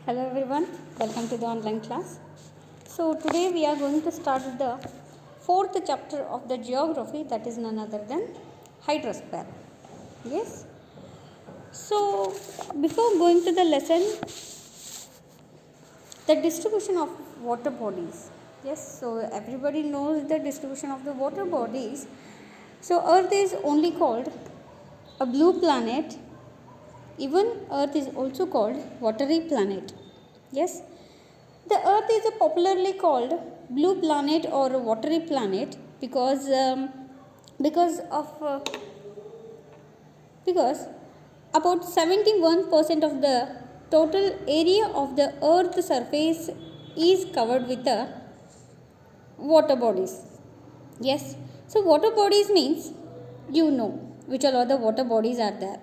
Hello everyone, welcome to the online class. So today we are going to start with the fourth chapter of the geography, that is none other than hydrosphere. Yes. So before going to the lesson, the distribution of water bodies. Yes, so everybody knows the distribution of the water bodies. So Earth is only called a blue planet. Even Earth is also called watery planet. Yes, the Earth is popularly called blue planet or watery planet because about 71% of the total area of the Earth's surface is covered with the water bodies. Yes, so water bodies means which all the water bodies are there.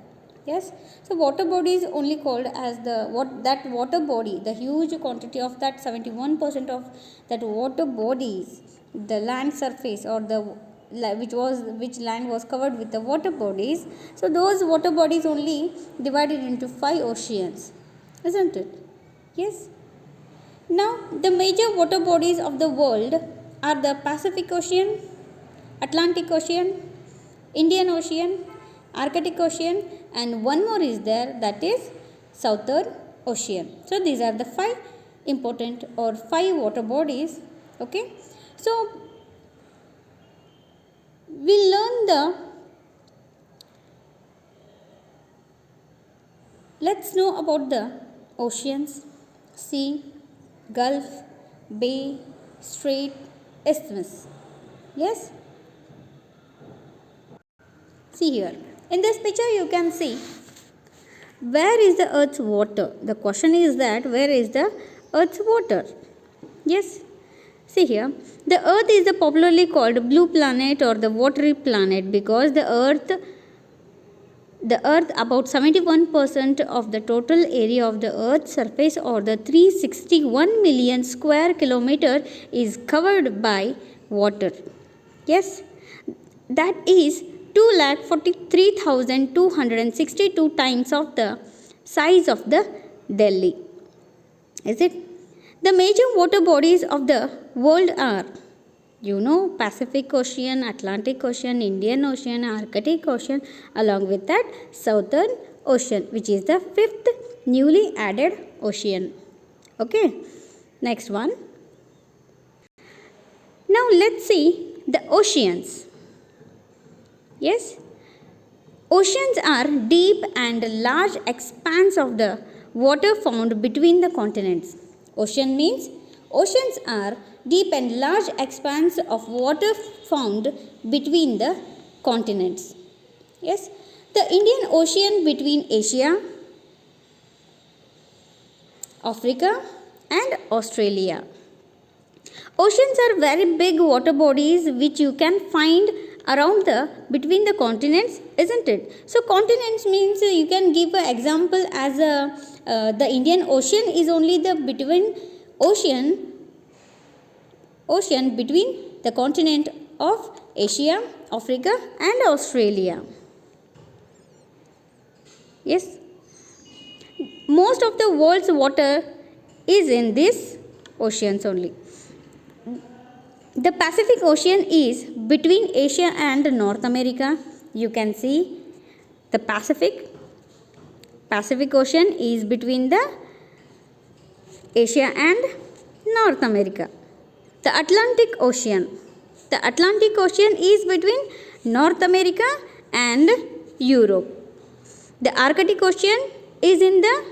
Yes, so water body is only called as that water body, the huge quantity of that 71% of that water bodies, the land surface or which land was covered with the water bodies. So those water bodies only divided into 5 oceans, isn't it? Yes. Now the major water bodies of the world are the Pacific Ocean, Atlantic Ocean, Indian Ocean, Arctic Ocean, and one more is there, that is Southern Ocean. So these are the 5 important or 5 water bodies. Okay. So let's know about the oceans, sea, gulf, bay, strait, isthmus. Yes. See here. In this picture you can see where is the Earth's water. The question is that where is the Earth's water? Yes. See here. The Earth is popularly called blue planet or the watery planet because the Earth about 71% of the total area of the Earth's surface or the 361 million square kilometer is covered by water. Yes. That is 2,43,262 times of the size of the Delhi. Is it? The major water bodies of the world are, Pacific Ocean, Atlantic Ocean, Indian Ocean, Arctic Ocean, along with that Southern Ocean, which is the 5th newly added ocean. Okay. Next one. Now let's see the oceans. Yes, oceans are deep and large expanse of the water found between the continents. Ocean means oceans are deep and large expanse of water found between the continents. Yes, the Indian Ocean between Asia, Africa and Australia. Oceans are very big water bodies which you can find around between the continents, isn't it? So continents means you can give an example as the Indian Ocean is only the ocean between the continent of Asia, Africa and Australia. Yes, most of the world's water is in these oceans only. The Pacific Ocean is between Asia and North America. You can see the Pacific Ocean is between the Asia and North America. The Atlantic Ocean is between North America and Europe. The Arctic Ocean is in the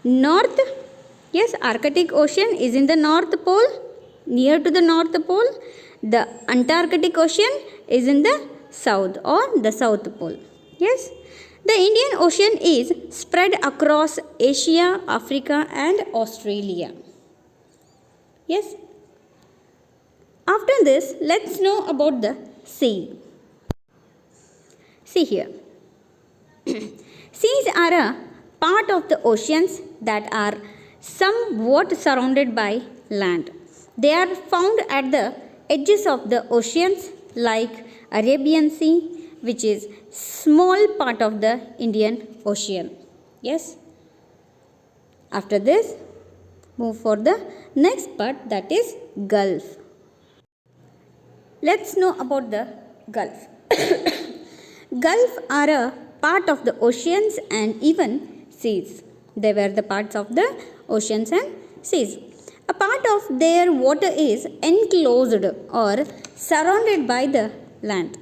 north. Yes, Arctic Ocean is in the North Pole, near to the North Pole. The Antarctic Ocean is in the south or the South Pole. Yes, the Indian Ocean is spread across Asia, Africa and Australia. Yes. After this, let's know about the sea. See here. Seas are a part of the oceans that are somewhat surrounded by land. They are found at the edges of the oceans like Arabian Sea, which is small part of the Indian Ocean. Yes. After this, move for the next part, that is Gulf. Let's know about the Gulf. Gulf are a part of the oceans and even seas. They were the parts of the oceans and seas. A part of their water is enclosed or surrounded by the land.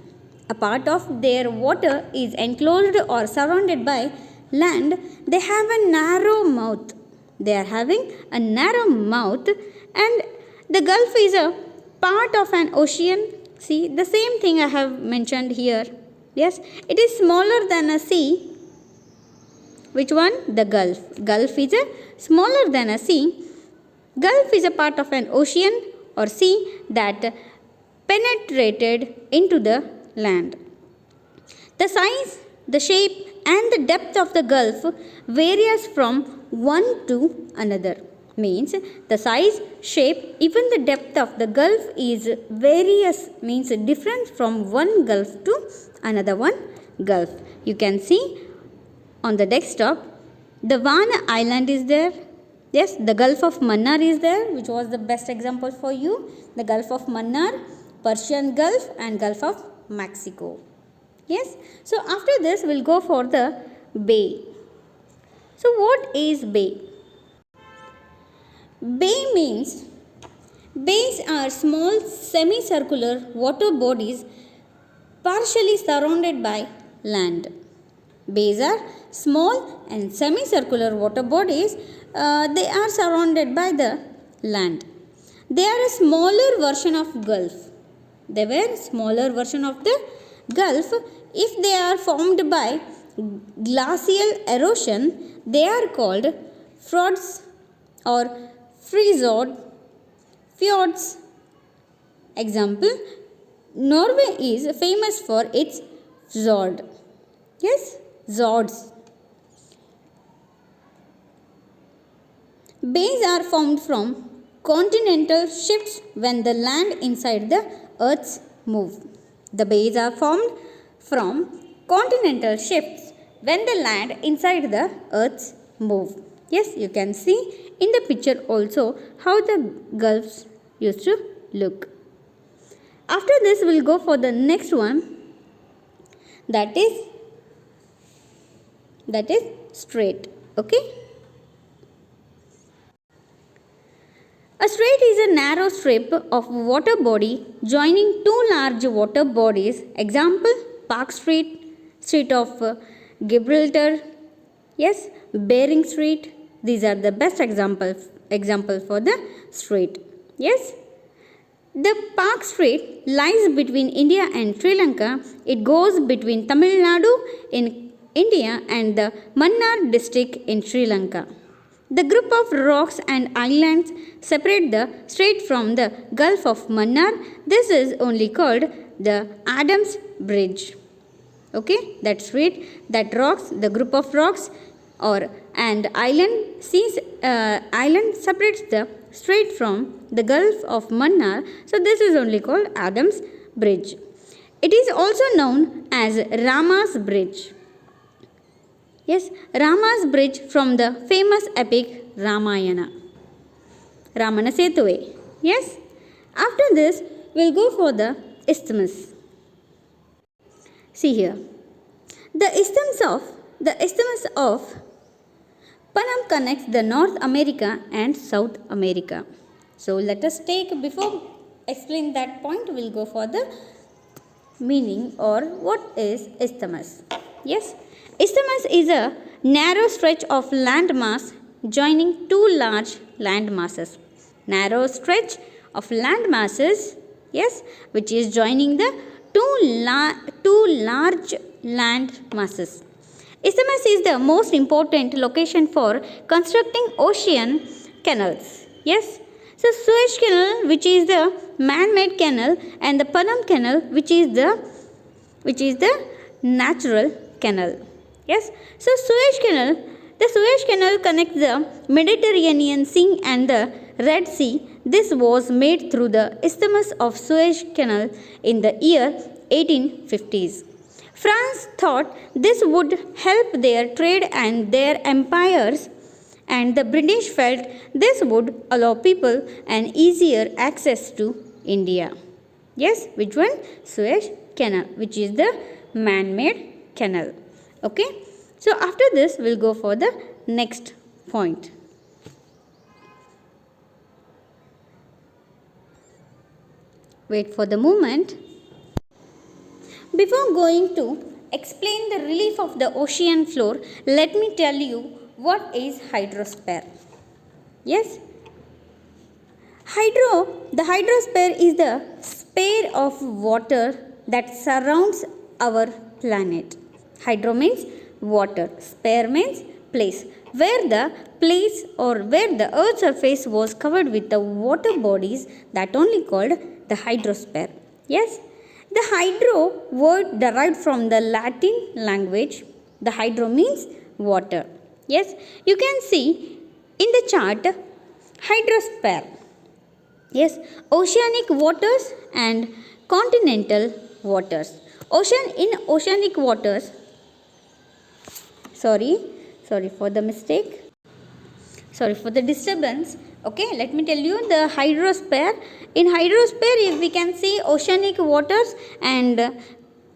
A part of their water is enclosed or surrounded by land. They have a narrow mouth. They are having a narrow mouth, and the Gulf is a part of an ocean. See, the same thing I have mentioned here. Yes, it is smaller than a sea. Which one? The Gulf. Gulf is a smaller than a sea. Gulf is a part of an ocean or sea that penetrated into the land. The size, the shape and the depth of the Gulf varies from one to another. Means the size, shape, even the depth of the Gulf is various, means different from one Gulf to another one Gulf. You can see on the desktop, the Vana Island is there. Yes, the Gulf of Mannar is there, which was the best example for you. The Gulf of Mannar, Persian Gulf and Gulf of Mexico. Yes, so after this we'll go for the bay. So what is bay? Bay means, bays are small semicircular water bodies partially surrounded by land. Bays are small and semicircular water bodies. They are surrounded by the land. They are a smaller version of Gulf. They were smaller version of the Gulf. If they are formed by glacial erosion, they are called fjords or fjords. Example, Norway is famous for its fjord. Yes, fjords. Bays are formed from continental shifts when the land inside the earth's move. The bays are formed from continental shifts when the land inside the earth's move. Yes, you can see in the picture also how the gulfs used to look. After this, we'll go for the next one, that is strait. Okay. A strait is a narrow strip of water body joining two large water bodies. Example, Park Strait, Strait of Gibraltar, yes, Bering Strait. These are the best example for the strait. Yes, the Park Strait lies between India and Sri Lanka. It goes between Tamil Nadu in India and the Mannar district in Sri Lanka. The group of rocks and islands separate the strait from the Gulf of Mannar. This is only called the Adams Bridge. Okay, that strait, that rocks, the group of rocks and island separates the strait from the Gulf of Mannar. So this is only called Adams Bridge. It is also known as Rama's Bridge. Yes, Rama's Bridge from the famous epic Ramayana. Ramana Setuve. Yes. After this, we'll go for the isthmus. See here. The isthmus of Panama connects the North America and South America. So let us before explain that point, we'll go for the meaning or what is isthmus. Yes. Isthmus is a narrow stretch of landmass joining two large land masses. Narrow stretch of land masses, yes, which is joining the two large land masses. Isthmus is the most important location for constructing ocean canals. Yes, so Suez Canal, which is the man-made canal, and the Panama Canal, which is the natural canal. Yes, so the Suez Canal connects the Mediterranean Sea and the Red Sea. This was made through the Isthmus of Suez Canal in the year 1850s. France thought this would help their trade and their empires, and the British felt this would allow people an easier access to India. Yes, which one? Suez Canal, which is the man-made canal. Okay, so after this we'll go for the next point. Wait for the moment. Before going to explain the relief of the ocean floor, let me tell you what is hydrosphere. Yes, the hydrosphere is the sphere of water that surrounds our planet. Hydro means water, sphere means place, where the earth's surface was covered with the water bodies, that only called the hydrosphere. Yes, the hydro word derived from the Latin language. The hydro means water. Yes, you can see in the chart hydrosphere. Yes, oceanic waters and continental waters. Oceanic waters. Sorry for the mistake. Sorry for the disturbance. Okay, let me tell you the hydrosphere. In hydrosphere, we can see oceanic waters and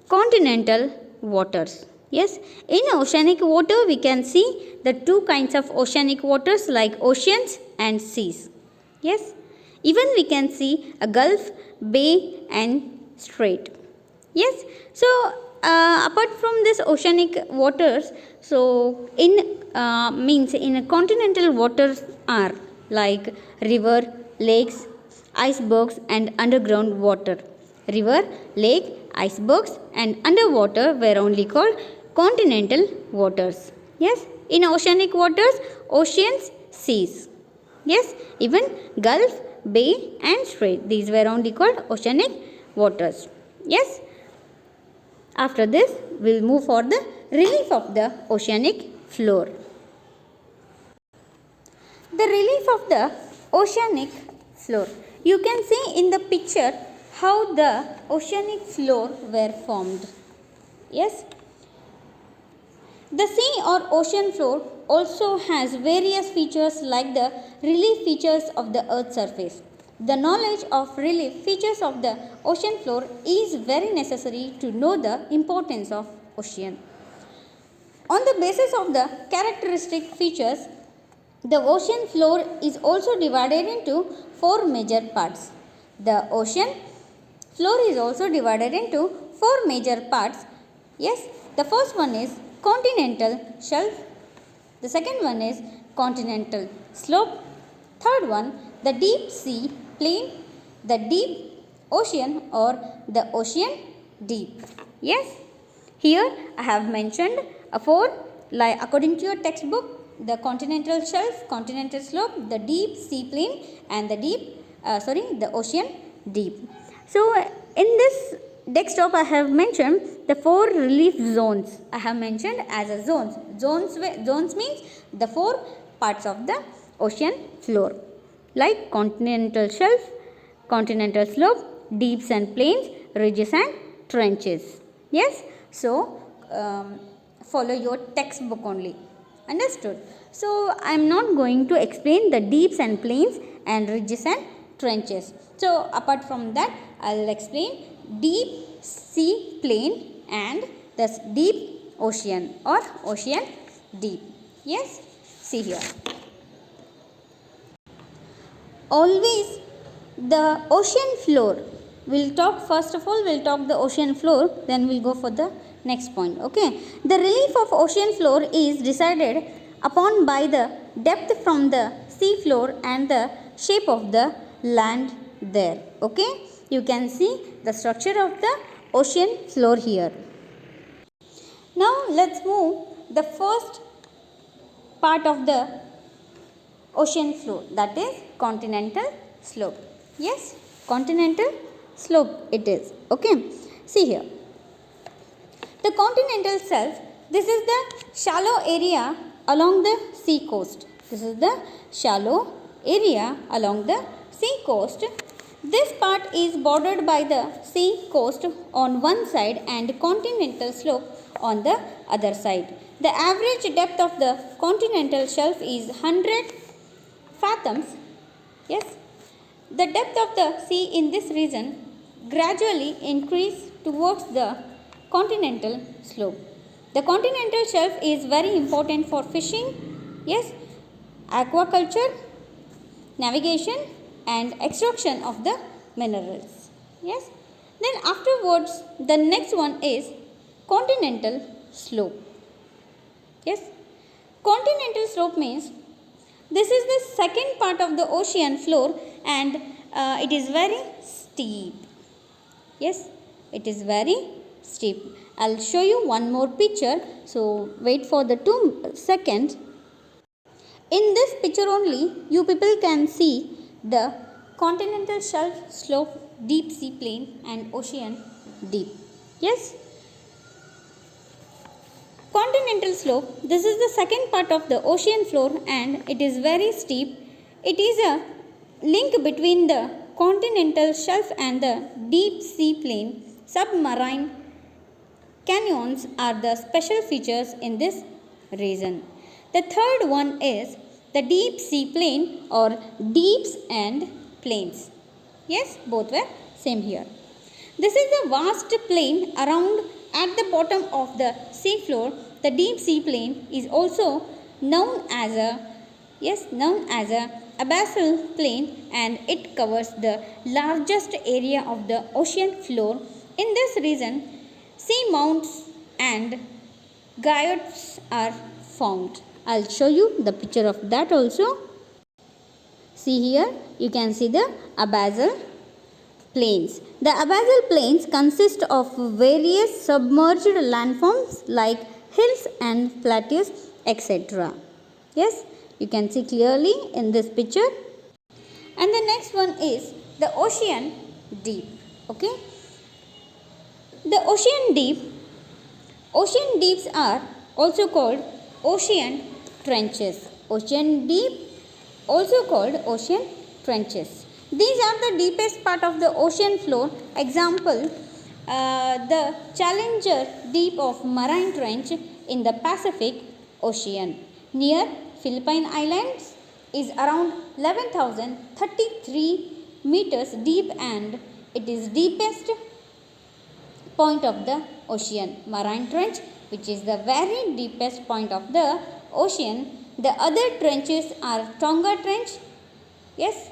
continental waters. Yes, in oceanic water, we can see the two kinds of oceanic waters like oceans and seas. Yes, even we can see a gulf, bay, and strait. Yes, so apart from this oceanic waters, so in continental waters are like river, lakes, icebergs, and underground water. River, lake, icebergs, and underwater were only called continental waters. Yes, in oceanic waters, oceans, seas. Yes, even gulf, bay, and strait. These were only called oceanic waters. Yes. After this, we will move for the relief of the oceanic floor. The relief of the oceanic floor. You can see in the picture how the oceanic floor were formed. Yes. The sea or ocean floor also has various features like the relief features of the earth's surface. The knowledge of relief features of the ocean floor is very necessary to know the importance of ocean. On the basis of the characteristic features, the ocean floor is also divided into four major parts. The ocean floor is also divided into four major parts. Yes, the first one is continental shelf. The second one is continental slope. Third one, the deep sea plain, the deep ocean or the ocean deep. Yes, here I have mentioned four, like according to your textbook, the continental shelf, continental slope, the deep sea plain, and the ocean deep. So in this desktop I have mentioned the four relief zones. I have mentioned as a zones. Zones means the four parts of the ocean floor, like continental shelf, continental slope, deeps and plains, ridges and trenches. Yes, so follow your textbook only. Understood? So I am not going to explain the deeps and plains and ridges and trenches. So apart from that, I will explain deep sea plain and the deep ocean or ocean deep. Yes, see here. Always the ocean floor. We'll talk first of all, we'll talk the ocean floor, then we'll go for the next point. Okay. The relief of ocean floor is decided upon by the depth from the sea floor and the shape of the land there. Okay. You can see the structure of the ocean floor here. Now let's move the first part of the ocean floor, that is continental slope. Yes, continental slope it is. Okay, see here. The continental shelf, this is the shallow area along the sea coast. This is the shallow area along the sea coast. This part is bordered by the sea coast on one side and continental slope on the other side. The average depth of the continental shelf is 100 fathoms. Yes, the depth of the sea in this region gradually increase towards the continental slope. The continental shelf is very important for fishing, yes, aquaculture, navigation and extraction of the minerals. Yes. Then afterwards the next one is continental slope. Yes. Continental slope means this is the second part of the ocean floor and it is very steep. Yes, it is very steep. I'll show you one more picture. So wait for the 2 seconds. In this picture only, you people can see the continental shelf slope, deep sea plain and ocean deep. Yes. Continental slope, this is the second part of the ocean floor and it is very steep. It is a link between the continental shelf and the deep sea plain. Submarine canyons are the special features in this region. The third one is the deep sea plain or deeps and plains. Yes, both were same here. This is the vast plain around at the bottom of the sea floor. The deep sea plain is also known as a abyssal plain and it covers the largest area of the ocean floor. In this region, sea mounts and guyots are found. I'll show you the picture of that also. See here, you can see the abyssal plains. The abyssal plains consist of various submerged landforms like hills and plateaus, etc. Yes, you can see clearly in this picture. And the next one is the ocean deep. Okay. The ocean deeps are also called ocean trenches. Ocean deep also called ocean trenches. These are the deepest part of the ocean floor. Example, the Challenger Deep of Marine Trench in the Pacific Ocean near Philippine Islands is around 11,033 meters deep and it is deepest point of the ocean. Marine Trench, which is the very deepest point of the ocean. The other trenches are Tonga Trench, yes,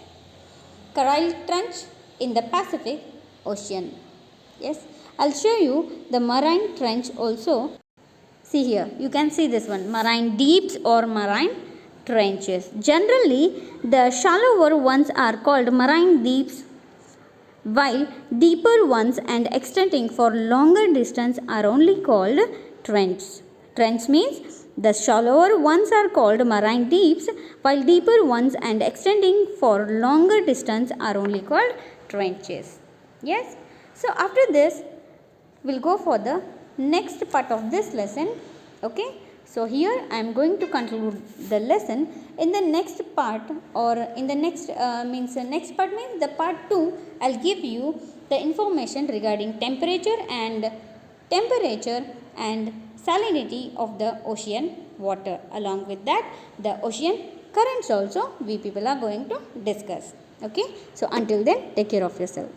Coral Trench in the Pacific Ocean. Yes, I'll show you the marine trench also. See here, you can see this one, marine deeps or marine trenches. Generally, the shallower ones are called marine deeps, while deeper ones and extending for longer distance are only called trenches. Trench means the shallower ones are called marine deeps, while deeper ones and extending for longer distance are only called trenches. Yes. So after this, we'll go for the next part of this lesson. Okay. So here I am going to conclude the lesson. In the next part or in the next next part means the part 2, I'll give you the information regarding temperature and salinity of the ocean water. Along with that, the ocean currents also we people are going to discuss. Okay. So until then, take care of yourself.